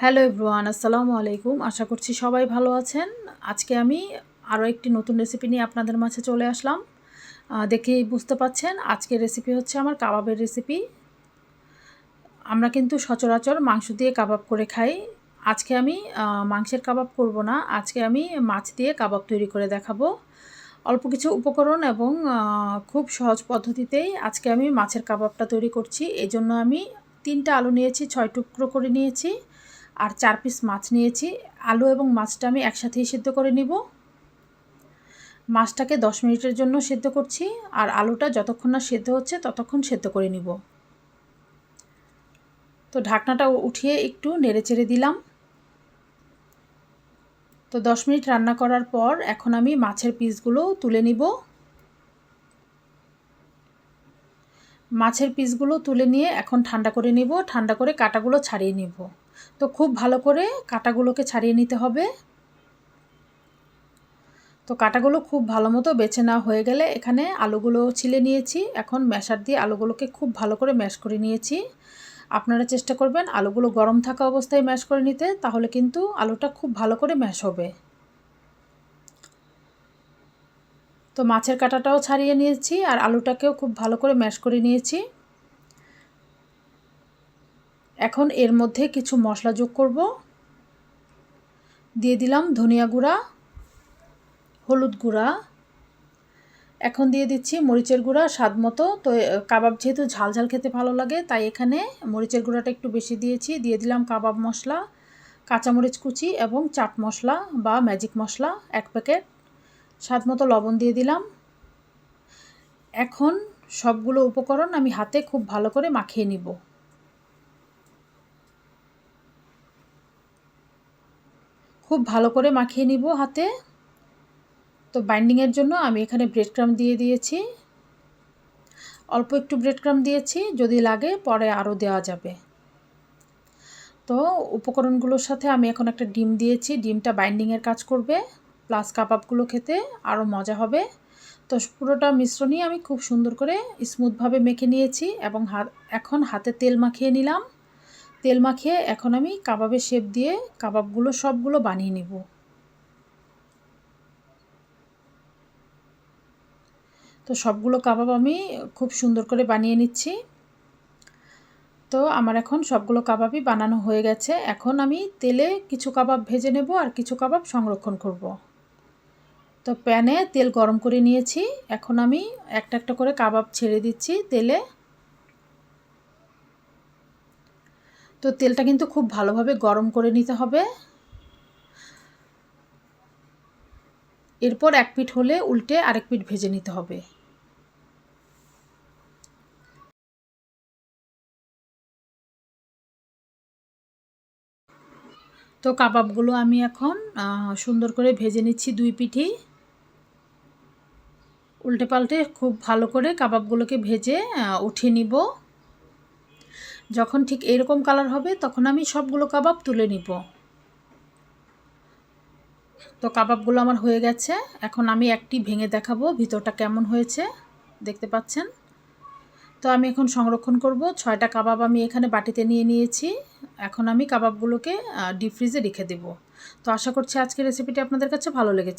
Hello everyone, আসসালামু আলাইকুম। আশা করছি সবাই ভালো আছেন। আজকে আমি আরও একটি নতুন রেসিপি নিয়ে আপনাদের মাঝে চলে আসলাম। দেখেই বুঝতে পাচ্ছেন আজকের রেসিপি হচ্ছে আমার কাবাবের রেসিপি। আমরা কিন্তু সচরাচর মাংস দিয়ে কাবাব করে খাই। আজকে আমি মাংসের কাবাব করব না, আজকে আমি মাছ দিয়ে কাবাব তৈরি করে দেখাবো। অল্প কিছু উপকরণ এবং খুব সহজ পদ্ধতিতেই আজকে আমি মাছের কাবাবটা তৈরি করছি। এজন্য আমি 3টা আলু নিয়েছি, 6 টুকরো করে নিয়েছি আর 4 পিস মাছ নিয়েছি। আলু এবং মাছটা আমি একসাথেই সিদ্ধ করে নিব। মাছটাকে 10 মিনিটের জন্য সিদ্ধ করছি আর আলুটা যতক্ষণ না সিদ্ধ হচ্ছে ততক্ষণ সিদ্ধ করে নিব। তো ঢাকনাটা উঠিয়ে একটু নেড়েচেড়ে দিলাম। তো 10 মিনিট রান্না করার পর এখন আমি মাছের পিসগুলো তুলে নিব। মাছের পিসগুলো তুলে নিয়ে এখন ঠান্ডা করে নিব, ঠান্ডা করে কাঁটাগুলো ছাড়িয়ে নিব। তো খুব ভালো করে কাঁটাগুলোকে ছাড়িয়ে নিতে হবে। তো কাঁটাগুলো খুব ভালো মতো বেছে নেওয়া হয়ে গেলে এখানে আলুগুলো ছিলে নিয়েছি। এখন ম্যাশার দিয়ে আলুগুলোকে খুব ভালো করে ম্যাশ করে নিয়েছি। আপনারা চেষ্টা করবেন আলুগুলো গরম থাকা অবস্থায় ম্যাশ করে নিতে, তাহলে কিন্তু আলুটা খুব ভালো করে ম্যাশ হবে। তো মাছের কাঁটাটাও ছাড়িয়ে নিয়েছি আর আলুটাকেও খুব ভালো করে ম্যাশ করে নিয়েছি। এখন এর মধ্যে কিছু মশলা যোগ করব। দিয়ে দিলাম ধনিয়া গুঁড়া, হলুদ গুঁড়া, এখন দিয়ে দিচ্ছি মরিচের গুঁড়া স্বাদ মতো। তো কাবাব যেহেতু ঝাল ঝাল খেতে ভালো লাগে তাই এখানে মরিচের গুঁড়াটা একটু বেশি দিয়েছি। দিয়ে দিলাম কাবাব মশলা, কাঁচামরিচ কুচি এবং চাট মশলা বা ম্যাজিক মশলা 1 প্যাকেট, স্বাদ মতো লবণ দিয়ে দিলাম। এখন সবগুলো উপকরণ আমি হাতে খুব ভালো করে মাখিয়ে নিব। খুব ভালো করে মাখিয়ে নিব হাতে। তো বাইন্ডিংয়ের জন্য আমি এখানে ব্রেড ক্রাম্ব দিয়ে দিয়েছি। অল্প একটু ব্রেড ক্রাম্ব দিয়েছি, যদি লাগে পরে আরও দেওয়া যাবে। তো উপকরণগুলোর সাথে আমি এখন একটা ডিম দিয়েছি, ডিমটা বাইন্ডিংয়ের কাজ করবে, প্লাস কাবাবগুলো খেতে আরও মজা হবে। তো পুরোটা মিশ্রণই আমি খুব সুন্দর করে স্মুথভাবে মেখে নিয়েছি এবং এখন হাতে তেল মাখিয়ে নিলাম। তেল মাখিয়ে এখন আমি কাবাবের শেপ দিয়ে কাবাবগুলো সবগুলো বানিয়ে নিব। তো সবগুলো কাবাব আমি খুব সুন্দর করে বানিয়ে নিচ্ছি। তো আমার এখন সবগুলো কাবাবই বানানো হয়ে গেছে। এখন আমি তেলে কিছু কাবাব ভেজে নেব আর কিছু কাবাব সংরক্ষণ করব। তো প্যানে তেল গরম করে নিয়েছি, এখন আমি একটা একটা করে কাবাব ছেড়ে দিচ্ছি তেলে। তো তেলটা কিন্তু খুব ভালোভাবে গরম করে নিতে হবে। এরপর এক পিঠ হলে উল্টে আরেক পিঠ ভেজে নিতে হবে। তো কাবাবগুলো আমি এখন সুন্দর করে ভেজে নিচ্ছি 2 পিঠেই। উল্টে পাল্টে খুব ভালো করে কাবাবগুলোকে ভেজে উঠিয়ে নিব। যখন ঠিক এরকম কালার হবে তখন আমি সবগুলো কাবাব তুলে নিব। তো কাবাবগুলো আমার হয়ে গেছে। এখন আমি একটি ভেঙে দেখাবো ভিতরটা কেমন হয়েছে, দেখতে পাচ্ছেন। তো আমি এখন সংরক্ষণ করব। 6টা কাবাব আমি এখানে বাটিতে নিয়ে নিয়েছি। এখন আমি কাবাবগুলোকে ডিপ ফ্রিজে রেখে দেব। তো আশা করছি আজকের রেসিপিটি আপনাদের কাছে ভালো লেগেছে।